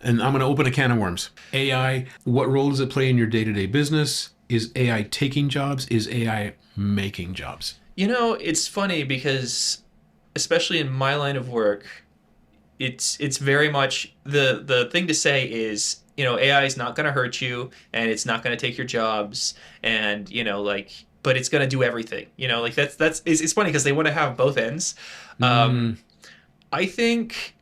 And I'm going to open a can of worms. AI, what role does it play in your day-to-day business? Is AI taking jobs? Is AI making jobs? It's funny because especially in my line of work, it's very much the thing to say is, AI is not going to hurt you and it's not going to take your jobs and, but it's going to do everything. Like that's it's funny because they want to have both ends. Um, Mm, I think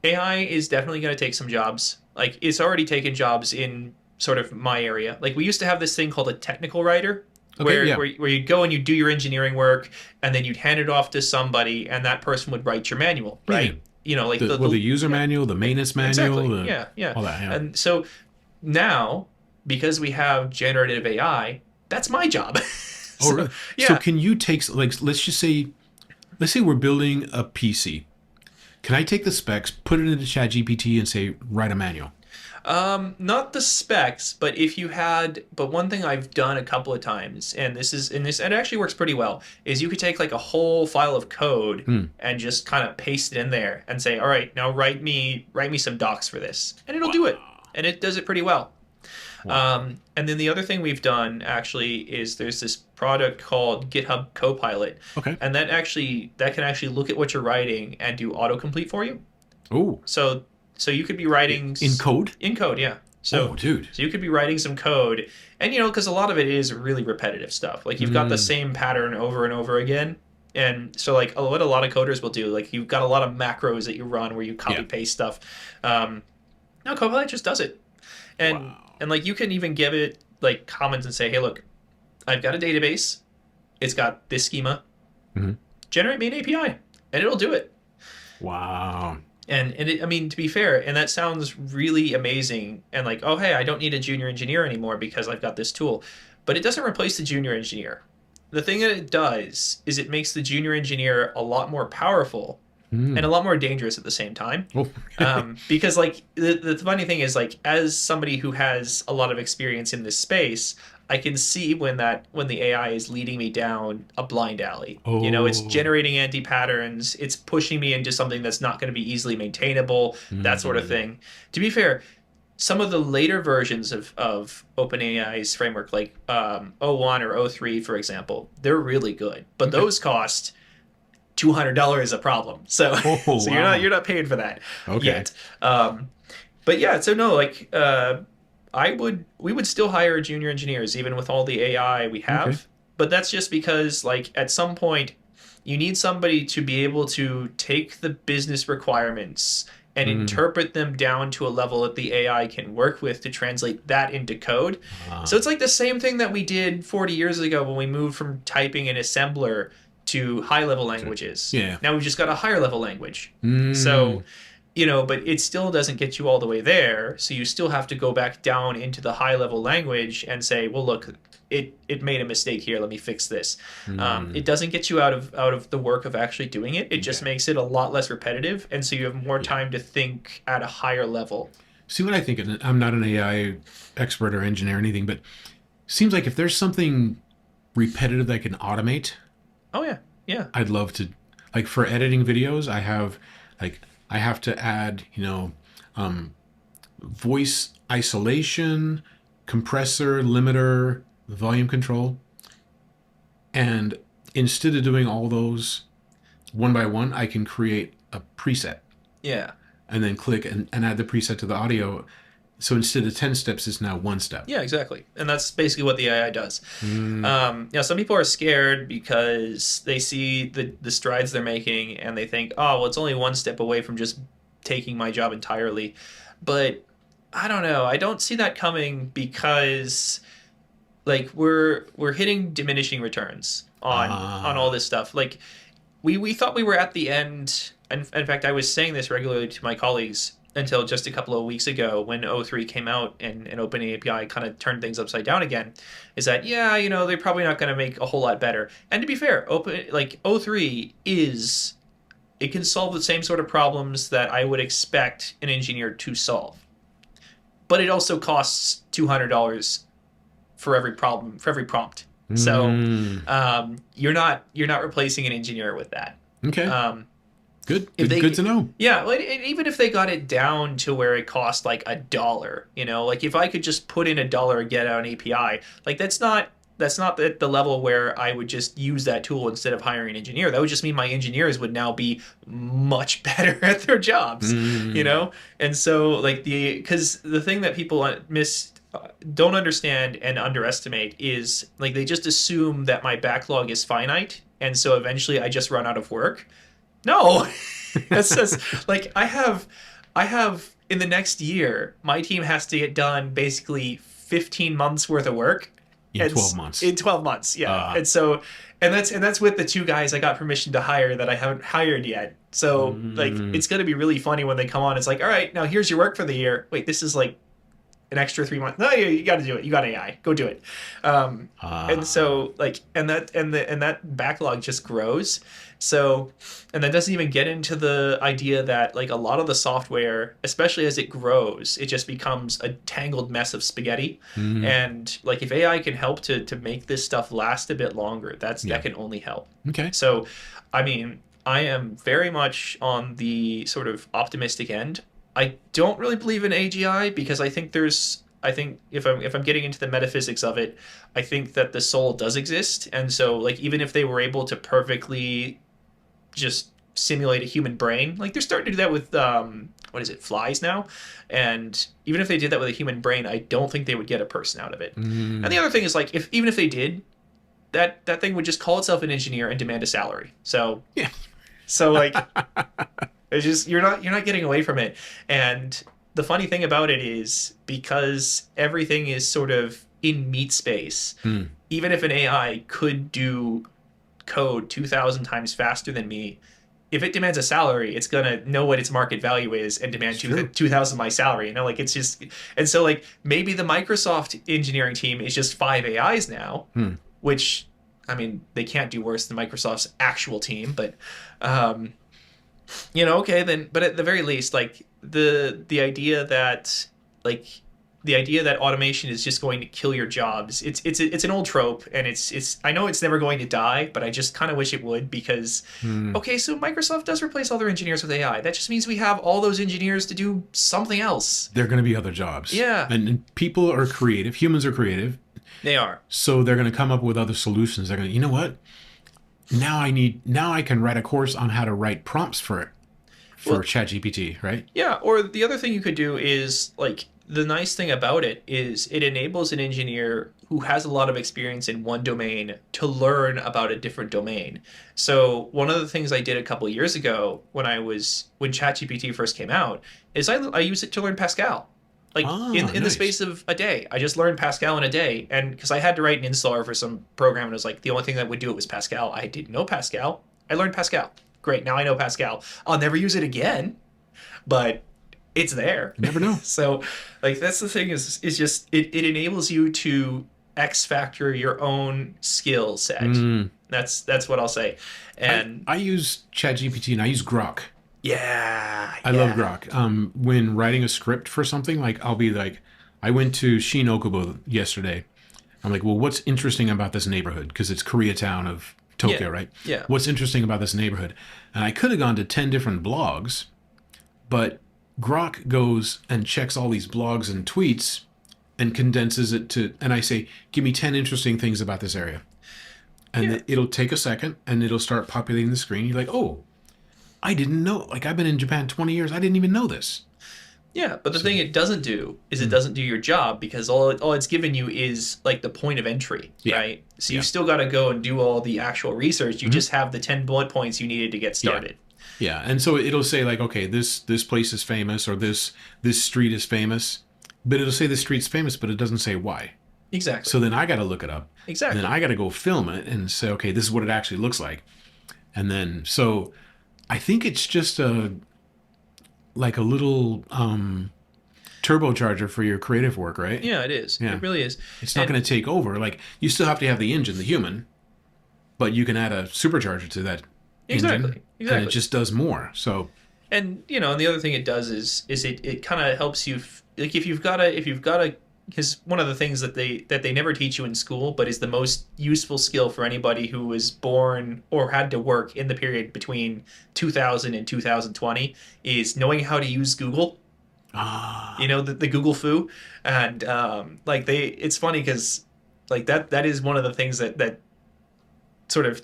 AI is definitely going to take some jobs. Like it's already taken jobs in sort of my area. Like we used to have this thing called a technical writer, okay, where yeah. where you'd go and you'd do your engineering work, and then you'd hand it off to somebody, and that person would write your manual, Yeah, yeah. right? Like The user yeah, manual, the maintenance manual, exactly, yeah, yeah. all that, yeah. And so now, because we have generative AI, that's my job. Oh, So really? So yeah. can you take, like, let's say we're building a PC. Can I take the specs, put it into ChatGPT and say, write a manual? Not the specs, but if you had, but one thing I've done a couple of times, and and it actually works pretty well, is you could take like a whole file of code Hmm. and just kind of paste it in there and say, all right, now write me some docs for this, and it'll do it, Wow. and it does it pretty well. Wow. And then the other thing we've done actually is there's this product called GitHub Copilot, Okay. and that can actually look at what you're writing and do autocomplete for you. Oh, So so you could be writing in code? in code, yeah. Oh, So dude. so you could be writing some code, and because a lot of it is really repetitive stuff. Like you've got the Mm, same pattern over and over again. And so like what a lot of coders will do, like you've got a lot of macros that you run where you yeah. copy paste stuff. Um, no, Copilot just does it. And Wow. and like you can even give it like comments and say, hey, look, I've got a database. It's got this schema. Mhm. Generate me an API, and it'll do it. Wow. I mean, to be fair, and that sounds really amazing. And like, oh hey, I don't need a junior engineer anymore because I've got this tool. But it doesn't replace the junior engineer. The thing that it does is it makes the junior engineer a lot more powerful and a Mm. lot more dangerous at the same time. Oh, Because like the funny thing is like as somebody who has a lot of experience in this space, I can see when the AI is leading me down a blind alley. It's oh. generating anti patterns, it's pushing me into something that's not going to be easily maintainable, that sort of Mm. thing. To be fair, some of the later versions of OpenAI's framework, like O1 or O3, for example, they're really good, but Okay. those cost $200 a problem. So Oh, so you're not wow. you're not paying for that Okay. yet. Um, but yeah, so no, like we would still hire junior engineers even with all the AI we Okay. have. But that's just because like at some point you need somebody to be able to take the business requirements and Mm. interpret them down to a level that the AI can work with to translate that into code. So Ah. it's like the same thing that we did 40 years ago when we moved from typing in assembler to high level To- languages. yeah. Now we've just got a higher level language. So Mm. but it still doesn't get you all the way there. So you still have to go back down into the high level language and say, well, look, it made a mistake here. Let me fix this. It Mm. doesn't get you out of the work of actually doing it. It just Okay. makes it a lot less repetitive, and so you have more Yeah. time to think at a higher level. See what I think, and I'm not an AI expert or engineer or anything, but seems like if there's something repetitive that I can automate, Oh yeah, yeah, I'd love to. Like for editing videos, like I have to add, um, voice isolation, compressor, limiter, volume control, and instead of doing all those one by one, I can create a preset yeah. and then click and add the preset to the audio. So instead of 10 steps, it's now one step. Yeah, exactly. And that's basically what the AI does. Mm, Some people are scared because they see the strides they're making and they think, oh, well, it's only one step away from just taking my job entirely. But I don't know. I don't see that coming because like we're hitting diminishing returns on all ah, this stuff. Like we thought we were at the end. And in fact, I was saying this regularly to my colleagues until just a couple of weeks ago when O3 came out and OpenAPI kind of turned things upside down again. Is that yeah, they're probably not going to make a whole lot better. And to be fair, O3 is it can solve the same sort of problems that I would expect an engineer to solve, but it also costs $200 for every problem for every prompt. So mm, you're not replacing an engineer with that. okay. Um, Good. If Good. they, Good to know. yeah, like, even if they got it down to where it cost like $1, like if I could just put in $1 and get out an API, like that's not the level where I would just use that tool instead of hiring an engineer. That would just mean my engineers would now be much better at their jobs, Mm. And so like because the thing that people don't understand and underestimate is like they just assume that my backlog is finite, and so eventually I just run out of work. No, that's just like I have in the next year, my team has to get done basically 15 months worth of work In and 12 months. in 12 months, yeah. Uh, And so and that's with the two guys I got permission to hire that I haven't hired yet. So like mm, it's going to be really funny when they come on. It's like, all right, now here's your work for the year. Wait, this is like an extra 3 months. No, you got to do it. You got AI. Go do it. And uh, so like and that backlog just grows. So and that doesn't even get into the idea that like a lot of the software, especially as it grows, it just becomes a tangled mess of spaghetti. mm, And like if AI can help to make this stuff last a bit longer, yeah. that can only help. Okay. So I mean, I am very much on the sort of optimistic end. I don't really believe in AGI because I think if I'm getting into the metaphysics of it, I think that the soul does exist, and so like even if they were able to perfectly just simulate a human brain, like they're starting to do that with what is it, flies now, and even if they did that with a human brain, I don't think they would get a person out of it. And the Mm, other thing is like if even if they did, that thing would just call itself an engineer and demand a salary. yeah. So like it's just you're not getting away from it. And the funny thing about it is because everything is sort of in meat space, Mm, even if an AI could do code 2,000 times faster than me, if it demands a salary, it's gonna know what its market value is and demand it's true. 2,000 my salary. Like it's just, and so like maybe the Microsoft engineering team is just 5 AIs now, Hmm. which I mean they can't do worse than Microsoft's actual team, but um, okay then. But at the very least, like the idea that like the idea that automation is just going to kill your jobs, it's an old trope, and it's I know it's never going to die, but I just kind of wish it would because Hmm. okay, so Microsoft does replace all their engineers with AI. That just means we have all those engineers to do something else. There are going to be other jobs. Yeah, And people are creative. Humans are creative. they are. So they're going to come up with other solutions. They're going to, you know what? Now I can write a course on how to write prompts for Well, ChatGPT, right? yeah, or the other thing you could do is like the nice thing about it is it enables an engineer who has a lot of experience in one domain to learn about a different domain. So one of the things I did a couple of years ago when ChatGPT first came out is I used it to learn Pascal. Like in the Nice. space of a day, I just learned Pascal in a day, and because I had to write an installer for some program, and it was like the only thing that would do it was Pascal. I didn't know Pascal. I learned Pascal. Great, now I know Pascal. I'll never use it again, but it's there. You never know. So like that's the thing is just it enables you to X factor your own skill set. Mm. That's what I'll say. And I use ChatGPT and I use Grok. yeah, I love Grok. When writing a script for something, like I'll be like, I went to Shin Okubo yesterday. I'm like, well, what's interesting about this neighborhood? Because it's Koreatown of Tokyo, Yeah. right? Yeah. What's interesting about this neighborhood? And I could have gone to 10 different blogs, but Grok goes and checks all these blogs and tweets and condenses it to, and I say, give me 10 interesting things about this area. And Yeah. it'll take a second and it'll start populating the screen. You're like, oh, I didn't know. Like, I've been in Japan 20 years. I didn't even know this. Yeah, but the thing it doesn't do is it Mm. doesn't do your job because all it's given you is like the point of entry, Yeah. right? So Yeah. you still got to go and do all the actual research. You Mhm. just have the 10 bullet points you needed to get started. Yeah, and so it'll say like, okay, this place is famous, or this street is famous, but it'll say the street's famous, but it doesn't say why. Exactly. So then I got to look it up, and Exactly. then I got to go film it and say, okay, this is what it actually looks like, and then so I think it's just like a little turbocharger for your creative work, right? Yeah, it is. Yeah. It really is. It's not And- going to take over. Like you still have to have the engine, the human, but you can add a supercharger to that Exactly. engine, and Exactly. it just does more. So And and the other thing it does is it kind of helps you like if you've got a because one of the things that they never teach you in school, but is the most useful skill for anybody who was born or had to work in the period between 2000 and 2020, is knowing how to use Google. Ah, The Google foo. And like it's funny because like that is one of the things that sort of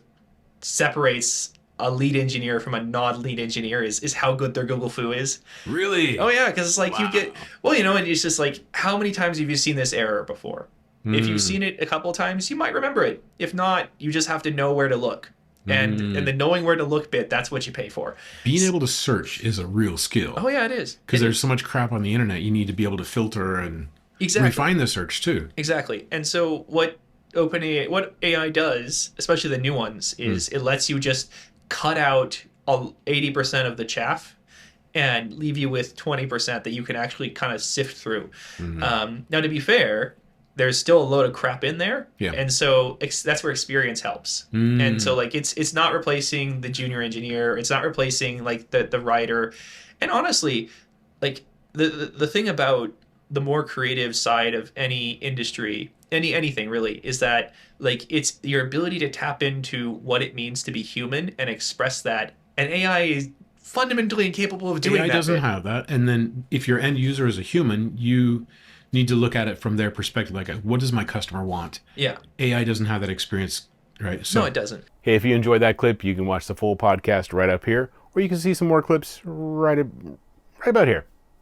separates a lead engineer from a non-lead engineer is how good their Google foo is. really? Oh yeah, because it's like you get, Wow. well, and it's just like, how many times have you seen this error before? If you've Mm, seen it a couple of times, you might remember it. If not, you just have to know where to look. And mm. the knowing where to look bit, that's what you pay for. Being able to search is a real skill Oh yeah, it is. because It there's is. so much crap on the internet. You need to be able to filter and Exactly. refine the search too. Exactly. And so what AI does, especially the new ones, is it lets you just cut out 80% of the chaff and leave you with 20% that you can actually kind of sift through. Now, to be fair, there's still a load of crap in there, Yeah. and so that's where experience helps. And so like it's not replacing the junior engineer, it's not replacing like the writer, and honestly, like the thing about the more creative side of any industry, anything really, is that like it's your ability to tap into what it means to be human and express that, and AI is fundamentally incapable of doing AI that doesn't bit. have that. And then if your end user is a human, you need to look at it from their perspective. Like, what does my customer want? Yeah. AI doesn't have that experience, right? No, So it doesn't. Hey, if you enjoyed that clip, you can watch the full podcast right up here, or you can see some more clips right about here.